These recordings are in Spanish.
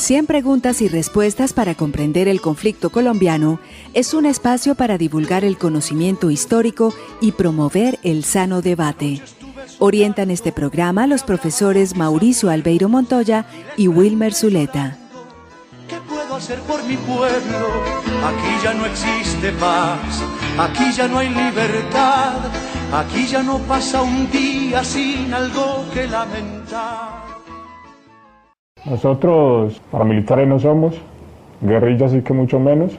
100 preguntas y respuestas para comprender el conflicto colombiano es un espacio para divulgar el conocimiento histórico y promover el sano debate. Orientan este programa los profesores Mauricio Albeiro Montoya y Wilmer Zuleta. ¿Qué puedo hacer por mi pueblo? Aquí ya no existe paz, aquí ya no hay libertad, aquí ya no pasa un día sin algo que lamentar. Nosotros paramilitares no somos, guerrillas sí que mucho menos,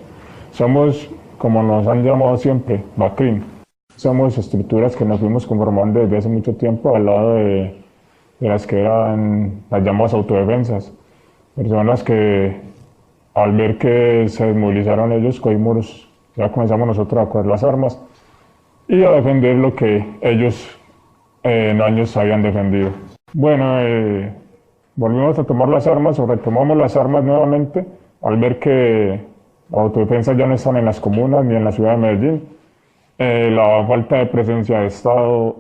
somos, como nos han llamado siempre, BACRIM. Somos estructuras que nos fuimos conformando desde hace mucho tiempo al lado de las que eran las llamadas autodefensas. Personas que al ver que se desmovilizaron ellos, ya comenzamos nosotros a coger las armas y a defender lo que ellos en años habían defendido. Bueno, volvimos a tomar las armas o retomamos las armas nuevamente al ver que las autodefensas ya no están en las comunas ni en la ciudad de Medellín. La falta de presencia de Estado,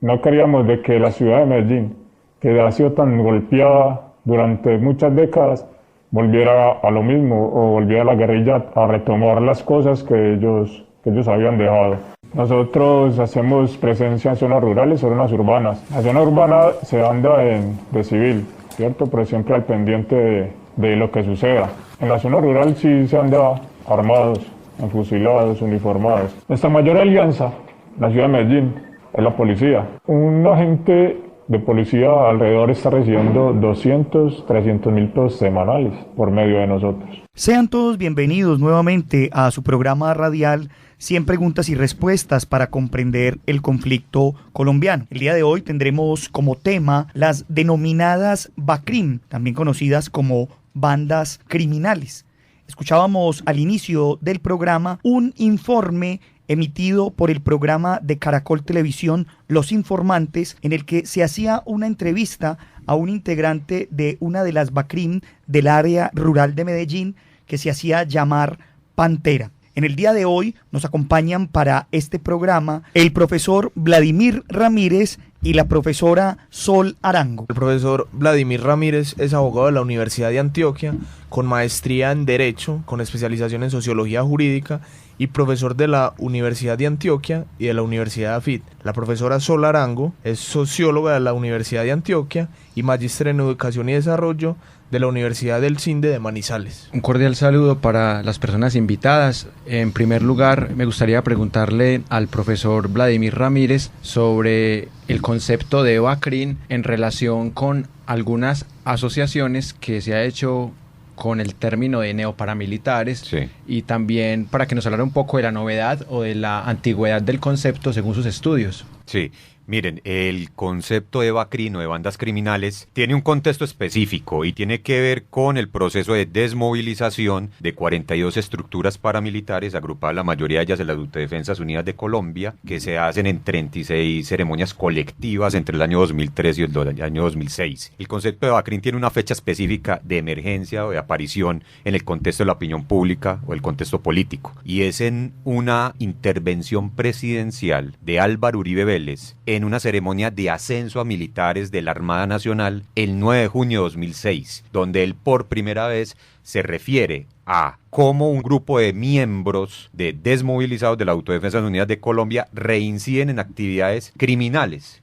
no queríamos de que la ciudad de Medellín, que ha sido tan golpeada durante muchas décadas, volviera a lo mismo o volviera la guerrilla a retomar las cosas que ellos habían dejado. Nosotros hacemos presencia en zonas rurales o zonas urbanas. La zona urbana se anda de civil, ¿cierto? Pero siempre al pendiente de lo que suceda. En la zona rural sí se anda armados, enfusilados, uniformados. Nuestra mayor alianza, la ciudad de Medellín, es la policía. Un agente de policía alrededor está recibiendo 200, 300 mil pesos semanales por medio de nosotros. Sean todos bienvenidos nuevamente a su programa radial 100 preguntas y respuestas para comprender el conflicto colombiano. El día de hoy tendremos como tema las denominadas BACRIM, también conocidas como bandas criminales. Escuchábamos al inicio del programa un informe emitido por el programa de Caracol Televisión Los Informantes, en el que se hacía una entrevista a un integrante de una de las BACRIM del área rural de Medellín que se hacía llamar Pantera. En el día de hoy nos acompañan para este programa el profesor Vladimir Ramírez y la profesora Sol Arango. El profesor Vladimir Ramírez es abogado de la Universidad de Antioquia, con maestría en Derecho, con especialización en Sociología Jurídica y profesor de la Universidad de Antioquia y de la Universidad de AFIT. La profesora Sol Arango es socióloga de la Universidad de Antioquia y magíster en Educación y Desarrollo de la Universidad del CINDE de Manizales. Un cordial saludo para las personas invitadas. En primer lugar, me gustaría preguntarle al profesor Vladimir Ramírez sobre el concepto de BACRIM en relación con algunas asociaciones que se ha hecho con el término de neoparamilitares, sí. Y también para que nos hablara un poco de la novedad o de la antigüedad del concepto según sus estudios. Sí. Miren, el concepto de BACRIM o de bandas criminales tiene un contexto específico y tiene que ver con el proceso de desmovilización de 42 estructuras paramilitares, agrupadas la mayoría de ellas en las Autodefensas Unidas de Colombia, que se hacen en 36 ceremonias colectivas entre el año 2003 y el año 2006. El concepto de BACRIM tiene una fecha específica de emergencia o de aparición en el contexto de la opinión pública o el contexto político, y es en una intervención presidencial de Álvaro Uribe Vélez en una ceremonia de ascenso a militares de la Armada Nacional el 9 de junio de 2006, donde él por primera vez se refiere a cómo un grupo de miembros de desmovilizados de la Autodefensas Unidas de Colombia reinciden en actividades criminales,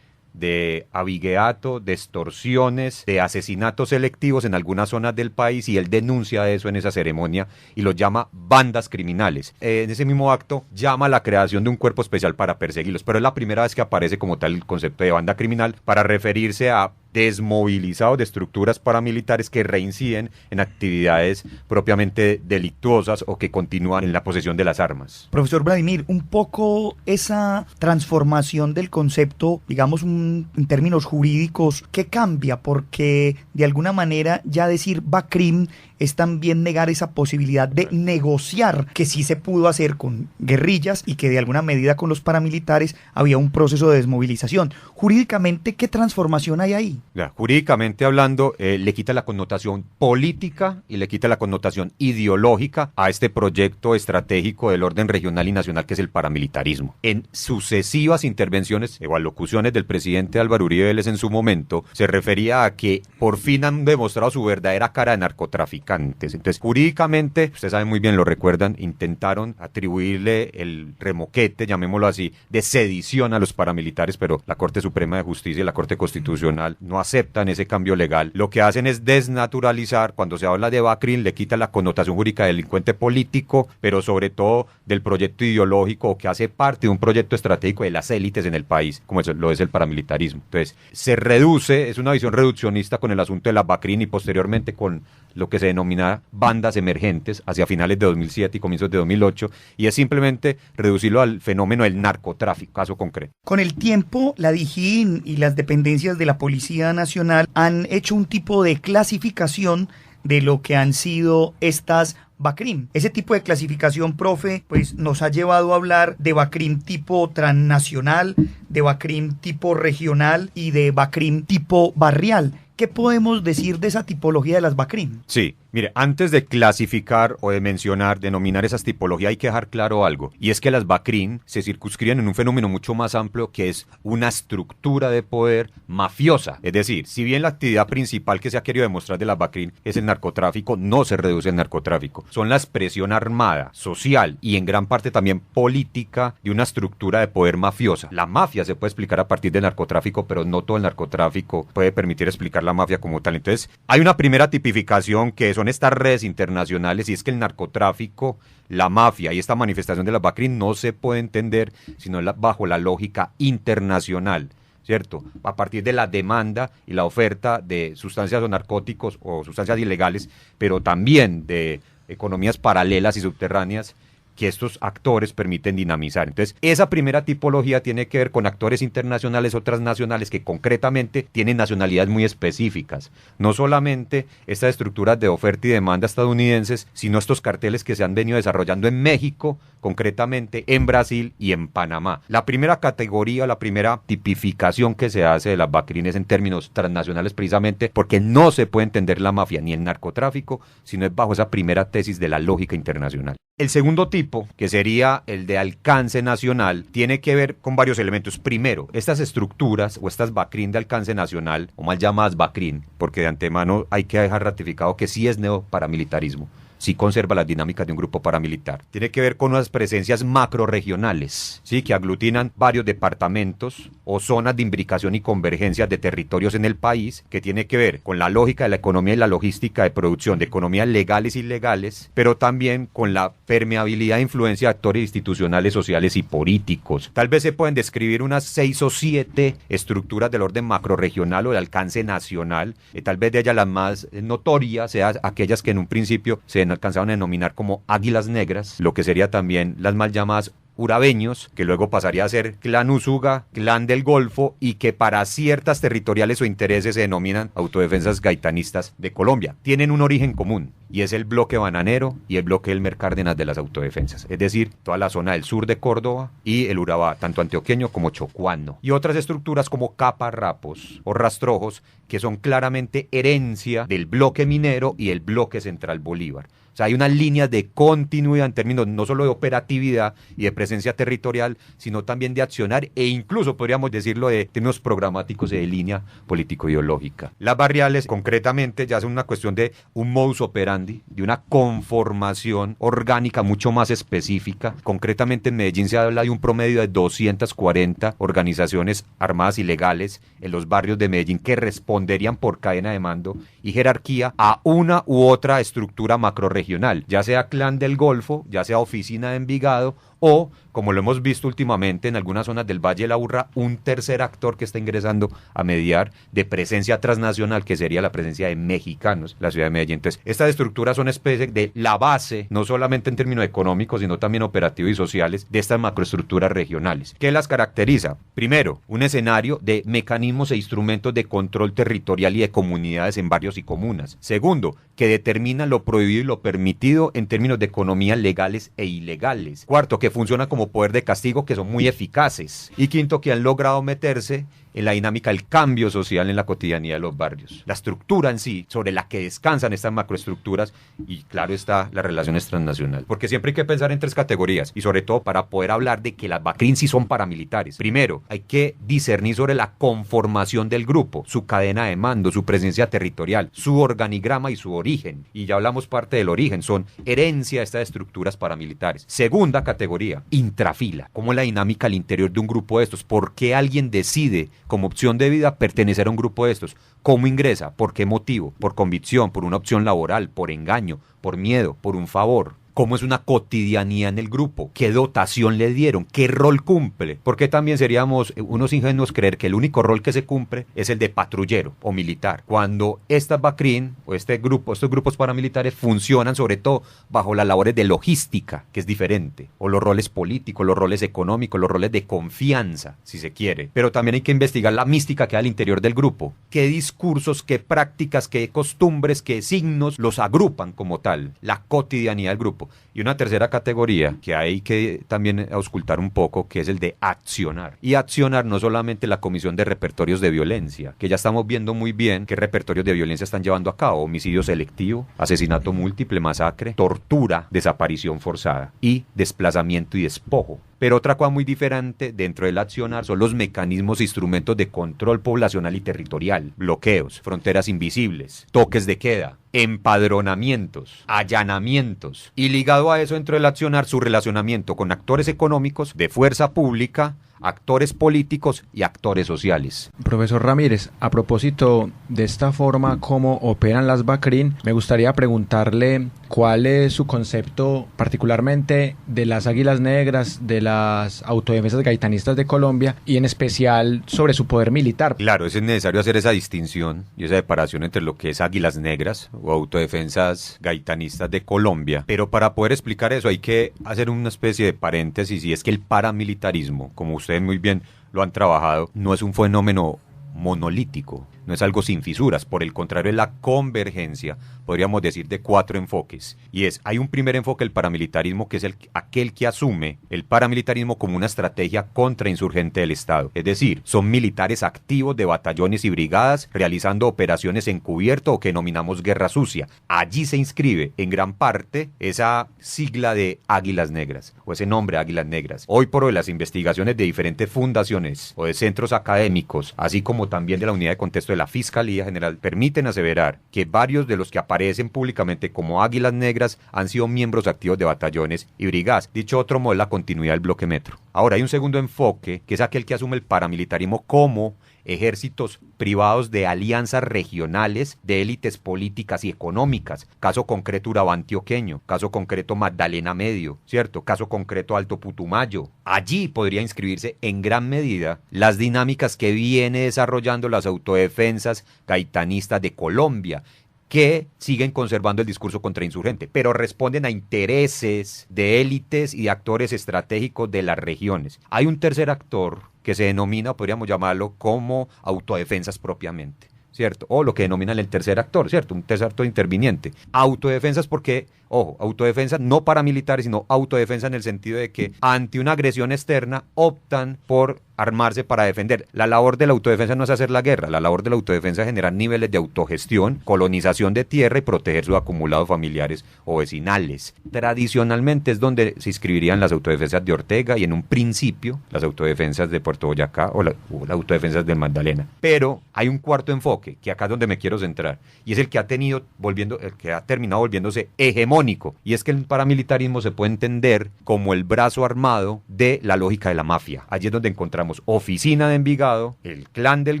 de abigueato, de extorsiones, de asesinatos selectivos en algunas zonas del país, y él denuncia eso en esa ceremonia y lo llama bandas criminales. En ese mismo acto llama a la creación de un cuerpo especial para perseguirlos, pero es la primera vez que aparece como tal el concepto de banda criminal para referirse a desmovilizados de estructuras paramilitares que reinciden en actividades propiamente delictuosas o que continúan en la posesión de las armas. Profesor Vladimir, un poco esa transformación del concepto, digamos en términos jurídicos, ¿qué cambia? Porque de alguna manera ya decir BACRIM es también negar esa posibilidad de negociar, que sí se pudo hacer con guerrillas y que de alguna medida con los paramilitares había un proceso de desmovilización. Jurídicamente, ¿qué transformación hay ahí? Jurídicamente hablando, le quita la connotación política y le quita la connotación ideológica a este proyecto estratégico del orden regional y nacional que es el paramilitarismo. En sucesivas intervenciones o alocuciones del presidente Álvaro Uribe Vélez en su momento, se refería a que por fin han demostrado su verdadera cara de narcotraficantes. Entonces, jurídicamente, ustedes saben muy bien, lo recuerdan, intentaron atribuirle el remoquete, llamémoslo así, de sedición a los paramilitares, pero la Corte Suprema de Justicia y la Corte Constitucional no aceptan ese cambio legal. Lo que hacen es desnaturalizar. Cuando se habla de Bacrin, le quita la connotación jurídica de delincuente político, pero sobre todo del proyecto ideológico que hace parte de un proyecto estratégico de las élites en el país, como lo es el paramilitarismo. Entonces, se reduce, es una visión reduccionista con el asunto de la Bacrin y posteriormente con lo que se denomina bandas emergentes hacia finales de 2007 y comienzos de 2008, y es simplemente reducirlo al fenómeno del narcotráfico, caso concreto. Con el tiempo, la DIJÍN y las dependencias de la Policía Nacional han hecho un tipo de clasificación de lo que han sido estas Bacrin. Ese tipo de clasificación, profe, pues nos ha llevado a hablar de Bacrin tipo transnacional, de Bacrin tipo regional y de Bacrin tipo barrial. ¿Qué podemos decir de esa tipología de las Bacrin? Sí, mire, antes de clasificar o de mencionar, denominar esas tipologías, hay que dejar claro algo, y es que las Bacrin se circunscriben en un fenómeno mucho más amplio que es una estructura de poder mafiosa. Es decir, si bien la actividad principal que se ha querido demostrar de las Bacrin es el narcotráfico, no se reduce al narcotráfico. Son la expresión armada, social y en gran parte también política de una estructura de poder mafiosa. La mafia se puede explicar a partir del narcotráfico, pero no todo el narcotráfico puede permitir explicar la mafia como tal. Entonces, hay una primera tipificación que son estas redes internacionales, y es que el narcotráfico, la mafia y esta manifestación de las Bacrin no se puede entender sino bajo la lógica internacional, ¿cierto? A partir de la demanda y la oferta de sustancias o narcóticos o sustancias ilegales, pero también de economías paralelas y subterráneas que estos actores permiten dinamizar. Entonces, esa primera tipología tiene que ver con actores internacionales o transnacionales que concretamente tienen nacionalidades muy específicas. No solamente estas estructuras de oferta y demanda estadounidenses, sino estos carteles que se han venido desarrollando en México, concretamente en Brasil y en Panamá. La primera categoría, la primera tipificación que se hace de las Bacrin es en términos transnacionales, precisamente porque no se puede entender la mafia ni el narcotráfico, sino es bajo esa primera tesis de la lógica internacional. El segundo tipo, que sería el de alcance nacional, tiene que ver con varios elementos. Primero, estas estructuras o estas Bacrin de alcance nacional, o mal llamadas Bacrin, porque de antemano hay que dejar ratificado que sí es neoparamilitarismo, sí conserva las dinámicas de un grupo paramilitar. Tiene que ver con unas presencias macrorregionales, ¿sí? Que aglutinan varios departamentos o zonas de imbricación y convergencia de territorios en el país, que tiene que ver con la lógica de la economía y la logística de producción de economías legales e ilegales, pero también con la permeabilidad e influencia de actores institucionales, sociales y políticos. Tal vez se pueden describir unas 6 o 7 estructuras del orden macrorregional o de alcance nacional, tal vez de ellas las más notorias sean aquellas que en un principio se alcanzaron a denominar como águilas negras, lo que sería también las mal llamadas urabeños, que luego pasaría a ser clan Usuga, clan del Golfo, y que para ciertas territoriales o intereses se denominan autodefensas gaitanistas de Colombia. Tienen un origen común, y es el bloque bananero y el bloque Elmer Cárdenas de las autodefensas, es decir, toda la zona del sur de Córdoba y el Urabá, tanto antioqueño como chocuano, y otras estructuras como caparrapos o rastrojos, que son claramente herencia del bloque minero y el bloque central Bolívar. O sea, hay unas líneas de continuidad en términos no solo de operatividad y de presencia territorial, sino también de accionar e incluso podríamos decirlo de términos programáticos y de línea político-ideológica. Las barriales concretamente ya son una cuestión de un modus operandi, de una conformación orgánica mucho más específica. Concretamente en Medellín se habla de un promedio de 240 organizaciones armadas ilegales en los barrios de Medellín que responderían por cadena de mando y jerarquía a una u otra estructura macrorregional, ya sea Clan del Golfo, ya sea Oficina de Envigado o, como lo hemos visto últimamente en algunas zonas del Valle de la Urra, un tercer actor que está ingresando a mediar de presencia transnacional, que sería la presencia de mexicanos en la ciudad de Medellín. Entonces, estas estructuras son especie de la base, no solamente en términos económicos, sino también operativos y sociales, de estas macroestructuras regionales. ¿Qué las caracteriza? Primero, un escenario de mecanismos e instrumentos de control territorial y de comunidades en barrios y comunas. Segundo, que determinan lo prohibido y lo permitido en términos de economías legales e ilegales. Cuarto, que funciona como poder de castigo, que son muy eficaces. Y quinto, que han logrado meterse en la dinámica del cambio social en la cotidianidad de los barrios. La estructura en sí, sobre la que descansan estas macroestructuras, y claro está, las relaciones transnacionales. Porque siempre hay que pensar en 3 categorías, y sobre todo para poder hablar de que las BACRIN sí son paramilitares. Primero, hay que discernir sobre la conformación del grupo, su cadena de mando, su presencia territorial, su organigrama y su origen. Y ya hablamos parte del origen, son herencia de estas estructuras paramilitares. Segunda categoría, intrafila. ¿Cómo es la dinámica al interior de un grupo de estos? ¿Por qué alguien decide como opción de vida pertenecer a un grupo de estos? ¿Cómo ingresa? ¿Por qué motivo? ¿Por convicción? ¿Por una opción laboral? ¿Por engaño? ¿Por miedo? ¿Por un favor? ¿Cómo es una cotidianidad en el grupo? ¿Qué dotación le dieron? ¿Qué rol cumple? Porque también seríamos unos ingenuos creer que el único rol que se cumple es el de patrullero o militar, cuando estas BACRIN o estos grupos paramilitares funcionan sobre todo bajo las labores de logística, que es diferente, o los roles políticos, los roles económicos, los roles de confianza, si se quiere. Pero también hay que investigar la mística que hay al interior del grupo. ¿Qué discursos, qué prácticas, qué costumbres, qué signos los agrupan como tal? La cotidianidad del grupo. Y una tercera categoría que hay que también auscultar un poco, que es el de accionar. Y accionar no solamente la comisión de repertorios de violencia, que ya estamos viendo muy bien qué repertorios de violencia están llevando a cabo: homicidio selectivo, asesinato múltiple, masacre, tortura, desaparición forzada y desplazamiento y despojo. Pero otra cosa muy diferente dentro del accionar son los mecanismos e instrumentos de control poblacional y territorial: bloqueos, fronteras invisibles, toques de queda, empadronamientos, allanamientos. Y ligado a eso, dentro del accionar, su relacionamiento con actores económicos, de fuerza pública, actores políticos y actores sociales. Profesor Ramírez, a propósito de esta forma como operan las BACRIN, me gustaría preguntarle cuál es su concepto particularmente de las Águilas Negras, de las autodefensas gaitanistas de Colombia y en especial sobre su poder militar. Claro, es necesario hacer esa distinción y esa separación entre lo que es Águilas Negras o autodefensas gaitanistas de Colombia, pero para poder explicar eso hay que hacer una especie de paréntesis, y es que el paramilitarismo, como ustedes muy bien lo han trabajado, no es un fenómeno monolítico, no es algo sin fisuras, por el contrario es la convergencia, podríamos decir, de 4 enfoques, y hay un primer enfoque, el paramilitarismo, que es aquel que asume el paramilitarismo como una estrategia contrainsurgente del Estado, es decir, son militares activos de batallones y brigadas realizando operaciones encubierto o que denominamos guerra sucia. Allí se inscribe en gran parte esa sigla de Águilas Negras, o ese nombre Águilas Negras. Hoy por hoy las investigaciones de diferentes fundaciones o de centros académicos, así como también de la unidad de contexto de la Fiscalía General, permiten aseverar que varios de los que aparecen públicamente como Águilas Negras han sido miembros activos de batallones y brigadas. Dicho otro modo, es la continuidad del bloque Metro. Ahora hay un segundo enfoque, que es aquel que asume el paramilitarismo como ejércitos privados de alianzas regionales de élites políticas y económicas. Caso concreto Urabá antioqueño, caso concreto Magdalena Medio, ¿cierto? Caso concreto Alto Putumayo. Allí podría inscribirse en gran medida las dinámicas que viene desarrollando las autodefensas gaitanistas de Colombia, que siguen conservando el discurso contrainsurgente, pero responden a intereses de élites y de actores estratégicos de las regiones. Hay un tercer actor que se denomina, podríamos llamarlo, como autodefensas propiamente, ¿cierto? O lo que denominan el tercer actor, ¿cierto? Un tercer actor interviniente. Autodefensas porque, ojo, autodefensas no paramilitares, sino autodefensa en el sentido de que ante una agresión externa optan por armarse para defender. La labor de la autodefensa no es hacer la guerra, la labor de la autodefensa es generar niveles de autogestión, colonización de tierra y proteger sus acumulados familiares o vecinales. Tradicionalmente es donde se inscribirían las autodefensas de Ortega y en un principio las autodefensas de Puerto Boyacá o las autodefensas del Magdalena. Pero hay un cuarto enfoque, que acá es donde me quiero centrar, y es el que ha terminado volviéndose hegemónico, y es que el paramilitarismo se puede entender como el brazo armado de la lógica de la mafia. Allí es donde encontramos Oficina de Envigado, el Clan del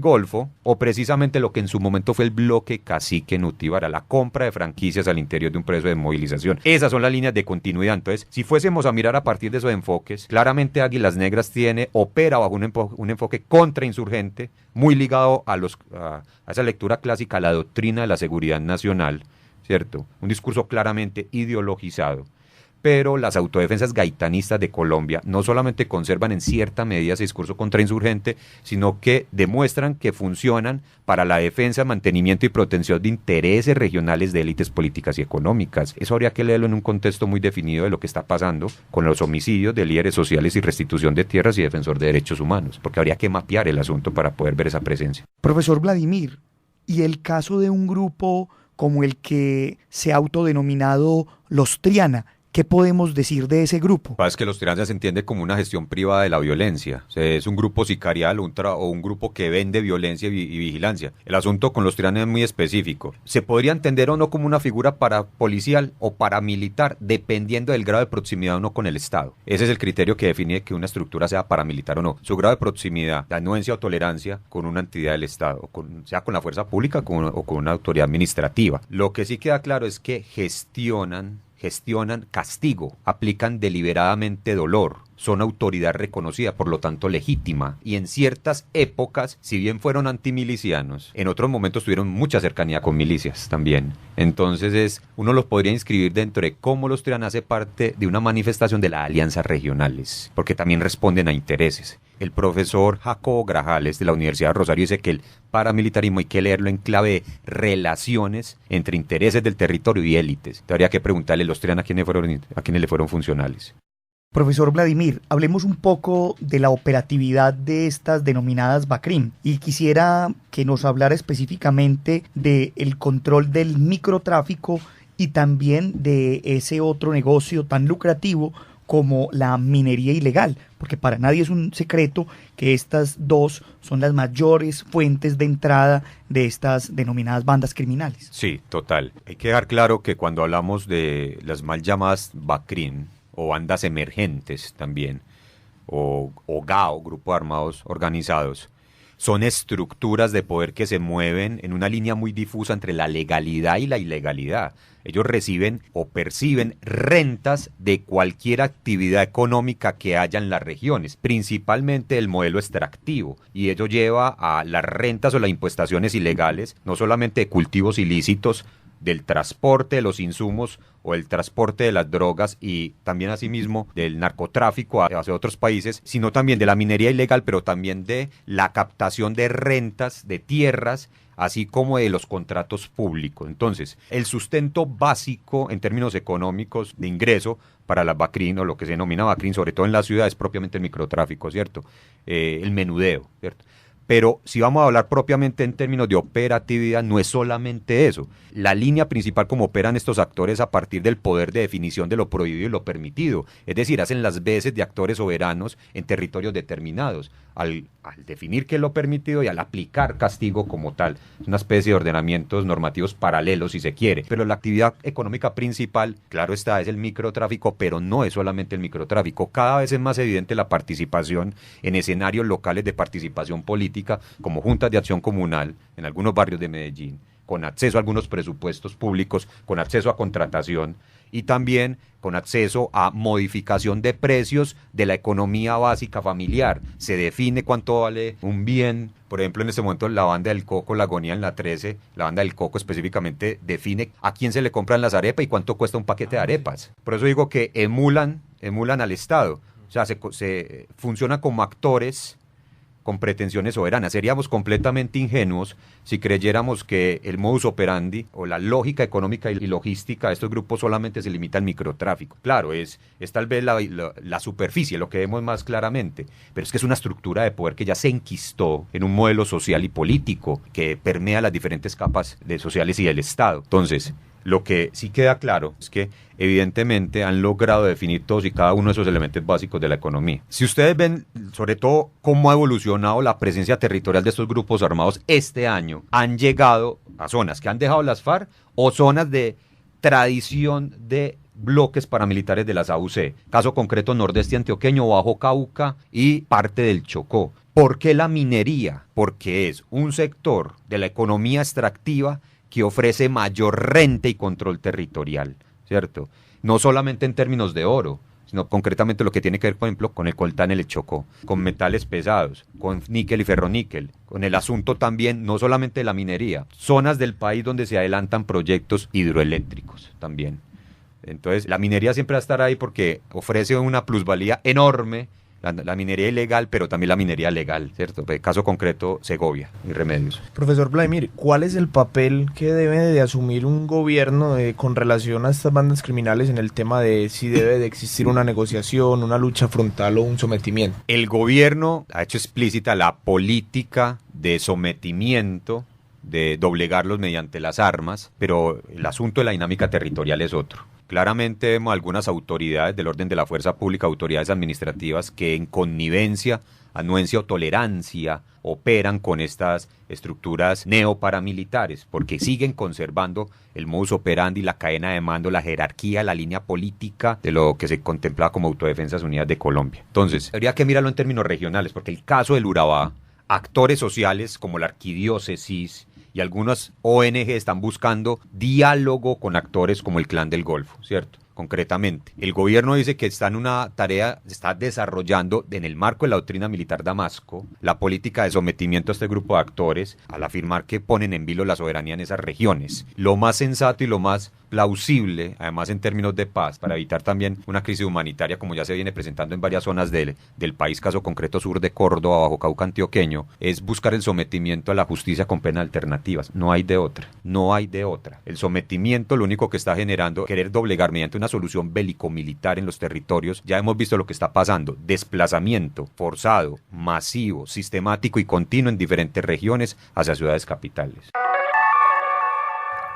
Golfo, o precisamente lo que en su momento fue el bloque Cacique Nutívara, la compra de franquicias al interior de un proceso de movilización. Esas son las líneas de continuidad. Entonces, si fuésemos a mirar a partir de esos enfoques, claramente Águilas Negras opera bajo un enfoque contrainsurgente, muy ligado a esa lectura clásica, a la doctrina de la seguridad nacional, ¿cierto? Un discurso claramente ideologizado. pero las autodefensas gaitanistas de Colombia no solamente conservan en cierta medida ese discurso contrainsurgente, sino que demuestran que funcionan para la defensa, mantenimiento y protección de intereses regionales de élites políticas y económicas. Eso habría que leerlo en un contexto muy definido de lo que está pasando con los homicidios de líderes sociales y restitución de tierras y defensor de derechos humanos, porque habría que mapear el asunto para poder ver esa presencia. Profesor Vladimir, ¿y el caso de un grupo como el que se ha autodenominado Los Triana? ¿Qué podemos decir de ese grupo? Es que los Triana se entiende como una gestión privada de la violencia. O sea, es un grupo sicarial o un grupo que vende violencia y vigilancia. El asunto con los Triana es muy específico. Se podría entender o no como una figura parapolicial o paramilitar, dependiendo del grado de proximidad o no con el Estado. Ese es el criterio que define que una estructura sea paramilitar o no. Su grado de proximidad, la anuencia o tolerancia con una entidad del Estado, sea con la fuerza pública o con una autoridad administrativa. Lo que sí queda claro es que gestionan castigo, aplican deliberadamente dolor, son autoridad reconocida, por lo tanto legítima, y en ciertas épocas, si bien fueron antimilicianos, en otros momentos tuvieron mucha cercanía con milicias también. Entonces uno los podría inscribir dentro de cómo los Triana hace parte de una manifestación de las alianzas regionales, porque también responden a intereses. El profesor Jacobo Grajales de la Universidad de Rosario dice que el paramilitarismo hay que leerlo en clave de relaciones entre intereses del territorio y élites. Habría que preguntarle los Triana a quienes le fueron funcionales. Profesor Vladimir, hablemos un poco de la operatividad de estas denominadas BACRIM y quisiera que nos hablara específicamente del control del microtráfico y también de ese otro negocio tan lucrativo como la minería ilegal, porque para nadie es un secreto que estas dos son las mayores fuentes de entrada de estas denominadas bandas criminales. Sí, total. Hay que dejar claro que cuando hablamos de las mal llamadas BACRIM, o bandas emergentes también, o GAO, Grupos Armados Organizados, son estructuras de poder que se mueven en una línea muy difusa entre la legalidad y la ilegalidad. Ellos reciben o perciben rentas de cualquier actividad económica que haya en las regiones, principalmente el modelo extractivo, y ello lleva a las rentas o las impuestaciones ilegales, no solamente de cultivos ilícitos, del transporte de los insumos o el transporte de las drogas y también asimismo del narcotráfico hacia otros países, sino también de la minería ilegal, pero también de la captación de rentas, de tierras, así como de los contratos públicos. Entonces, el sustento básico en términos económicos de ingreso para las BACRIM, o lo que se denomina BACRIM, sobre todo en la ciudad, es propiamente el microtráfico, ¿cierto? El menudeo, ¿cierto? Pero si vamos a hablar propiamente en términos de operatividad, no es solamente eso. La línea principal como operan estos actores a partir del poder de definición de lo prohibido y lo permitido. Es decir, hacen las veces de actores soberanos en territorios determinados. Al definir qué es lo permitido y al aplicar castigo como tal. Es una especie de ordenamientos normativos paralelos, si se quiere. Pero la actividad económica principal, claro está, es el microtráfico, pero no es solamente el microtráfico. Cada vez es más evidente la participación en escenarios locales de participación política, como juntas de acción comunal en algunos barrios de Medellín, con acceso a algunos presupuestos públicos, con acceso a contratación y también con acceso a modificación de precios de la economía básica familiar. Se define cuánto vale un bien. Por ejemplo, en este momento la banda del Coco, la agonía en la 13, la banda del Coco específicamente define a quién se le compran las arepas y cuánto cuesta un paquete de arepas. Por eso digo que emulan al Estado. O sea, se funcionan como actores con pretensiones soberanas. Seríamos completamente ingenuos si creyéramos que el modus operandi o la lógica económica y logística de estos grupos solamente se limita al microtráfico. Claro, es tal vez la superficie, lo que vemos más claramente, pero es que es una estructura de poder que ya se enquistó en un modelo social y político que permea las diferentes capas sociales y del Estado. Entonces, lo que sí queda claro es que evidentemente han logrado definir todos y cada uno de esos elementos básicos de la economía. Si ustedes ven sobre todo cómo ha evolucionado la presencia territorial de estos grupos armados este año, han llegado a zonas que han dejado las FARC o zonas de tradición de bloques paramilitares de las AUC. Caso concreto, nordeste antioqueño, Bajo Cauca y parte del Chocó. ¿Por qué la minería? Porque es un sector de la economía extractiva que ofrece mayor renta y control territorial, ¿cierto? No solamente en términos de oro, sino concretamente lo que tiene que ver, por ejemplo, con el coltán en el Chocó, con metales pesados, con níquel y ferroníquel, con el asunto también, no solamente de la minería, zonas del país donde se adelantan proyectos hidroeléctricos también. Entonces, la minería siempre va a estar ahí porque ofrece una plusvalía enorme, la minería ilegal, pero también la minería legal, ¿cierto? El caso concreto, Segovia y Remedios. Profesor Vladimir, ¿cuál es el papel que debe de asumir un gobierno con relación a estas bandas criminales en el tema de si debe de existir una negociación, una lucha frontal o un sometimiento? El gobierno ha hecho explícita la política de sometimiento, de doblegarlos mediante las armas, pero el asunto de la dinámica territorial es otro. Claramente vemos algunas autoridades del orden de la fuerza pública, autoridades administrativas que en connivencia, anuencia o tolerancia operan con estas estructuras neoparamilitares porque siguen conservando el modus operandi, la cadena de mando, la jerarquía, la línea política de lo que se contemplaba como Autodefensas Unidas de Colombia. Entonces, habría que mirarlo en términos regionales porque el caso del Urabá, actores sociales como la arquidiócesis y algunas ONG están buscando diálogo con actores como el Clan del Golfo, ¿cierto? Concretamente, el gobierno dice que está en una tarea, está desarrollando en el marco de la doctrina militar Damasco la política de sometimiento a este grupo de actores al afirmar que ponen en vilo la soberanía en esas regiones. Lo más sensato y lo más plausible, además en términos de paz, para evitar también una crisis humanitaria como ya se viene presentando en varias zonas del país, caso concreto sur de Córdoba, Bajo Cauca antioqueño, es buscar el sometimiento a la justicia con penas alternativas. No hay de otra, no hay de otra. El sometimiento lo único que está generando, querer doblegar mediante una solución bélico-militar en los territorios, ya hemos visto lo que está pasando, desplazamiento forzado, masivo, sistemático y continuo en diferentes regiones hacia ciudades capitales.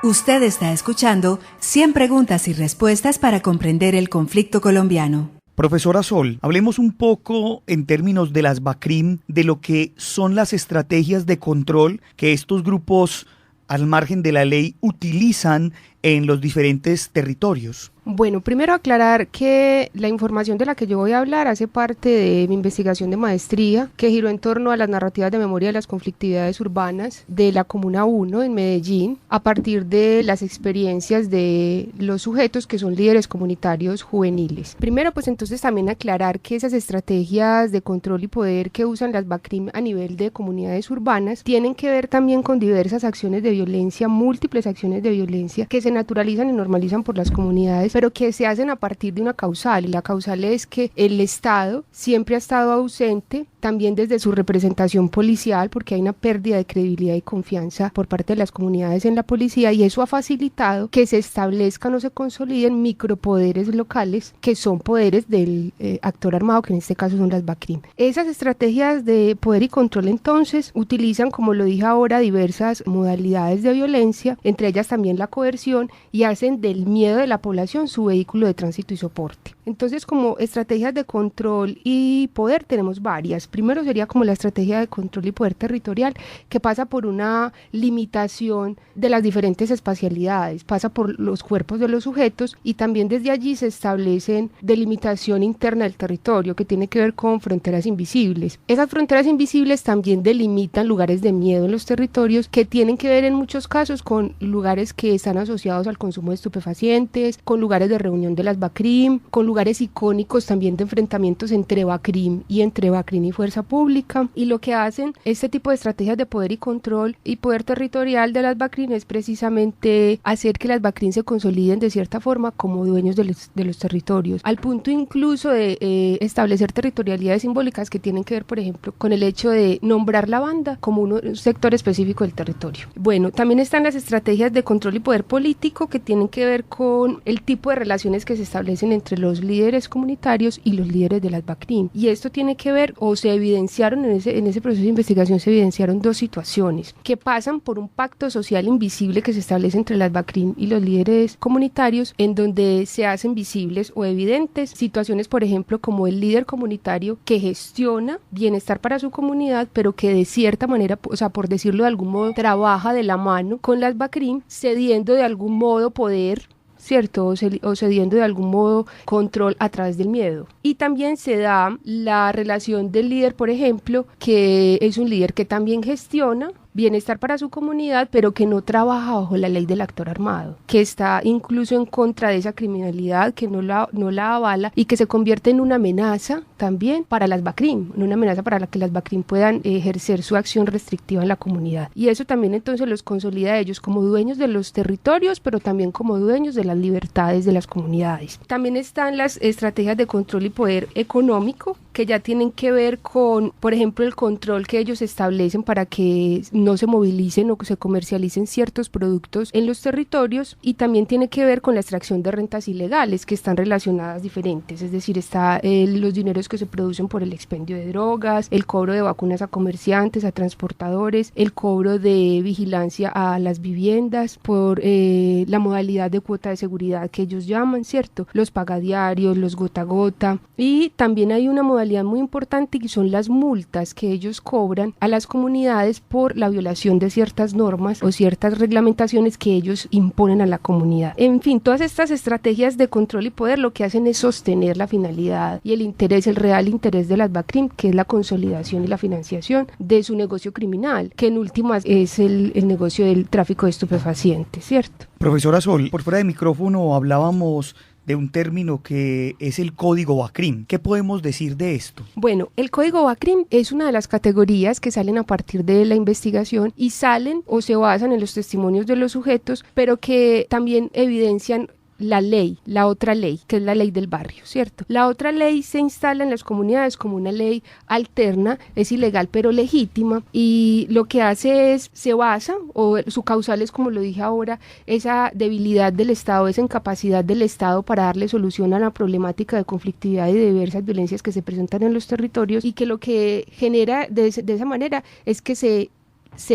Usted está escuchando 100 preguntas y respuestas para comprender el conflicto colombiano. Profesora Sol, hablemos un poco en términos de las BACRIM, de lo que son las estrategias de control que estos grupos al margen de la ley utilizan en los diferentes territorios. Bueno, primero aclarar que la información de la que yo voy a hablar hace parte de mi investigación de maestría, que giró en torno a las narrativas de memoria de las conflictividades urbanas de la Comuna 1 en Medellín, a partir de las experiencias de los sujetos que son líderes comunitarios juveniles. Primero, pues entonces también aclarar que esas estrategias de control y poder que usan las BACRIM a nivel de comunidades urbanas tienen que ver también con diversas acciones de violencia, múltiples acciones de violencia que se naturalizan y normalizan por las comunidades, pero que se hacen a partir de una causal, y la causal es que el Estado siempre ha estado ausente, también desde su representación policial, porque hay una pérdida de credibilidad y confianza por parte de las comunidades en la policía, y eso ha facilitado que se establezcan o se consoliden micropoderes locales, que son poderes del actor armado, que en este caso son las BACRIM. Esas estrategias de poder y control entonces utilizan, como lo dije ahora, diversas modalidades de violencia, entre ellas también la coerción, y hacen del miedo de la población su vehículo de tránsito y soporte. Entonces, como estrategias de control y poder tenemos varias. Primero sería como la estrategia de control y poder territorial, que pasa por una limitación de las diferentes espacialidades, pasa por los cuerpos de los sujetos, y también desde allí se establecen delimitación interna del territorio, que tiene que ver con fronteras invisibles. Esas fronteras invisibles también delimitan lugares de miedo en los territorios, que tienen que ver en muchos casos con lugares que están asociados al consumo de estupefacientes, con lugares de reunión de las BACRIM, con lugares icónicos también de enfrentamientos entre BACRIM y entre BACRIM y fuerza pública. Y lo que hacen este tipo de estrategias de poder y control y poder territorial de las BACRIM es precisamente hacer que las BACRIM se consoliden de cierta forma como dueños de los territorios, al punto incluso de establecer territorialidades simbólicas que tienen que ver, por ejemplo, con el hecho de nombrar la banda como un sector específico del territorio. Bueno, también están las estrategias de control y poder político, que tienen que ver con el tipo de relaciones que se establecen entre los líderes comunitarios y los líderes de las BACRIM. Y esto tiene que ver, o se evidenciaron en ese proceso de investigación, se evidenciaron dos situaciones que pasan por un pacto social invisible que se establece entre las BACRIM y los líderes comunitarios, en donde se hacen visibles o evidentes situaciones, por ejemplo, como el líder comunitario que gestiona bienestar para su comunidad, pero que de cierta manera, o sea, por decirlo de algún modo, trabaja de la mano con las BACRIM, cediendo de algún modo poder, ¿cierto? O cediendo de algún modo control a través del miedo. Y también se da la relación del líder, por ejemplo, que es un líder que también gestiona bienestar para su comunidad, pero que no trabaja bajo la ley del actor armado, que está incluso en contra de esa criminalidad, que no la avala y que se convierte en una amenaza también para las BACRIM, una amenaza para la que las BACRIM puedan ejercer su acción restrictiva en la comunidad. Y eso también entonces los consolida a ellos como dueños de los territorios, pero también como dueños de las libertades de las comunidades. También están las estrategias de control y poder económico, que ya tienen que ver con, por ejemplo, el control que ellos establecen para que no se movilicen o que se comercialicen ciertos productos en los territorios, y también tiene que ver con la extracción de rentas ilegales que están relacionadas diferentes, es decir, está los dineros que se producen por el expendio de drogas, el cobro de vacunas a comerciantes, a transportadores, el cobro de vigilancia a las viviendas por la modalidad de cuota de seguridad que ellos llaman, ¿cierto? Los pagadiarios, los gota a gota, y también hay una modalidad muy importante que son las multas que ellos cobran a las comunidades por la violación de ciertas normas o ciertas reglamentaciones que ellos imponen a la comunidad. En fin, todas estas estrategias de control y poder lo que hacen es sostener la finalidad y el interés, el real interés de las BACRIM, que es la consolidación y la financiación de su negocio criminal, que en últimas es el negocio del tráfico de estupefacientes, ¿cierto? Profesora Sol, por fuera de micrófono hablábamos de un término que es el Código BACRIM. ¿Qué podemos decir de esto? Bueno, el Código BACRIM es una de las categorías que salen a partir de la investigación y salen o se basan en los testimonios de los sujetos, pero que también evidencian la ley, la otra ley, que es la ley del barrio, ¿cierto? La otra ley se instala en las comunidades como una ley alterna, es ilegal pero legítima, y lo que hace es, se basa, o su causal es, como lo dije ahora, esa debilidad del Estado, esa incapacidad del Estado para darle solución a la problemática de conflictividad y de diversas violencias que se presentan en los territorios, y que lo que genera de esa manera es que se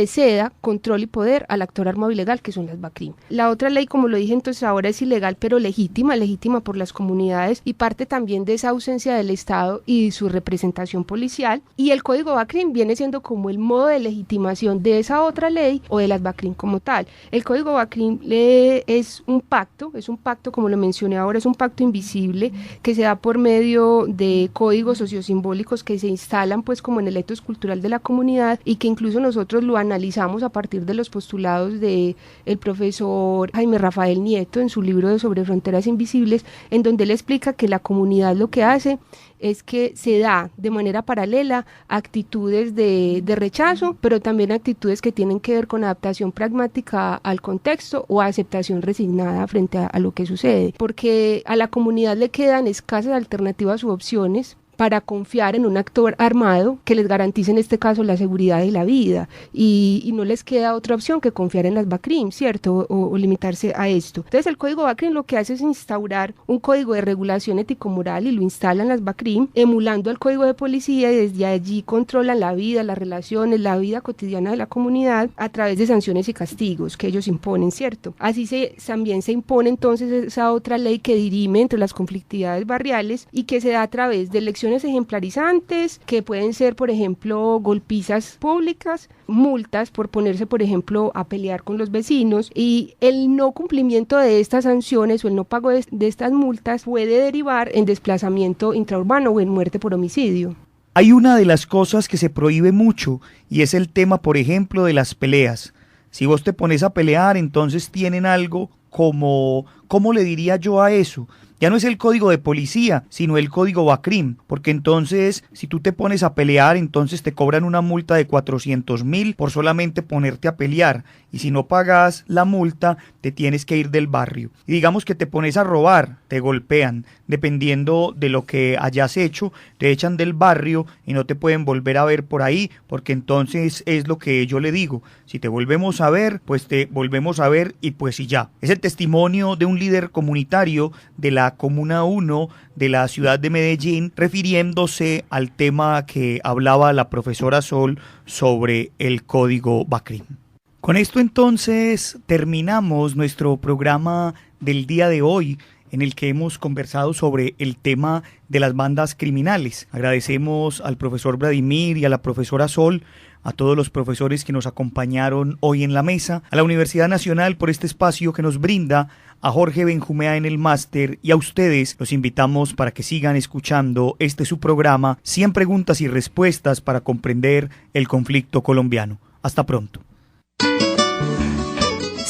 ceda control y poder al actor armado ilegal, que son las BACRIM. La otra ley, como lo dije entonces ahora, es ilegal pero legítima por las comunidades, y parte también de esa ausencia del Estado y su representación policial, y el Código BACRIM viene siendo como el modo de legitimación de esa otra ley o de las BACRIM como tal. El Código BACRIM es un pacto, como lo mencioné ahora, es un pacto invisible que se da por medio de códigos sociosimbólicos que se instalan pues como en el etos cultural de la comunidad, y que incluso nosotros lo analizamos a partir de los postulados de el profesor Jaime Rafael Nieto en su libro de Sobre Fronteras Invisibles, en donde él explica que la comunidad lo que hace es que se da de manera paralela actitudes de rechazo, pero también actitudes que tienen que ver con adaptación pragmática al contexto o aceptación resignada frente a lo que sucede, porque a la comunidad le quedan escasas alternativas u opciones para confiar en un actor armado que les garantice en este caso la seguridad y la vida, y no les queda otra opción que confiar en las BACRIM, ¿cierto? O limitarse a esto. Entonces el Código BACRIM lo que hace es instaurar un código de regulación ético-moral, y lo instalan las BACRIM emulando el Código de Policía, y desde allí controlan la vida, las relaciones, la vida cotidiana de la comunidad a través de sanciones y castigos que ellos imponen, ¿cierto? Así también se impone entonces esa otra ley que dirime entre las conflictividades barriales, y que se da a través de elecciones ejemplarizantes, que pueden ser, por ejemplo, golpizas públicas, multas por ponerse, por ejemplo, a pelear con los vecinos, y el no cumplimiento de estas sanciones o el no pago de estas multas puede derivar en desplazamiento intraurbano o en muerte por homicidio. Hay una de las cosas que se prohíbe mucho, y es el tema, por ejemplo, de las peleas. Si vos te pones a pelear, entonces tienen algo como, ¿cómo le diría yo a eso? Ya no es el Código de Policía, sino el Código BACRIM, porque entonces si tú te pones a pelear, entonces te cobran una multa de 400.000 por solamente ponerte a pelear, y si no pagas la multa, te tienes que ir del barrio. Y digamos que te pones a robar, te golpean, dependiendo de lo que hayas hecho, te echan del barrio y no te pueden volver a ver por ahí, porque entonces es lo que yo le digo, si te volvemos a ver, pues te volvemos a ver y pues y ya. Es el testimonio de un líder comunitario de la Comuna 1 de la ciudad de Medellín, refiriéndose al tema que hablaba la profesora Sol sobre el Código BACRIM. Con esto entonces terminamos nuestro programa del día de hoy, en el que hemos conversado sobre el tema de las bandas criminales. Agradecemos al profesor Vladimir y a la profesora Sol, a todos los profesores que nos acompañaron hoy en la mesa, a la Universidad Nacional por este espacio que nos brinda, a Jorge Benjumea en el máster, y a ustedes los invitamos para que sigan escuchando su programa 100 preguntas y respuestas para comprender el conflicto colombiano. Hasta pronto.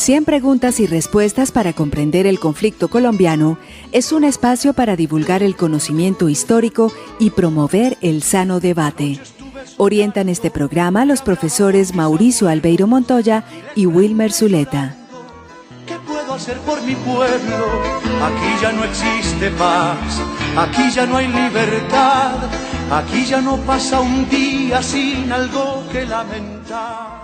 100 preguntas y respuestas para comprender el conflicto colombiano es un espacio para divulgar el conocimiento histórico y promover el sano debate. Orientan este programa los profesores Mauricio Albeiro Montoya y Wilmer Zuleta. ¿Qué puedo hacer por mi pueblo? Aquí ya no existe paz, aquí ya no hay libertad, aquí ya no pasa un día sin algo que lamentar.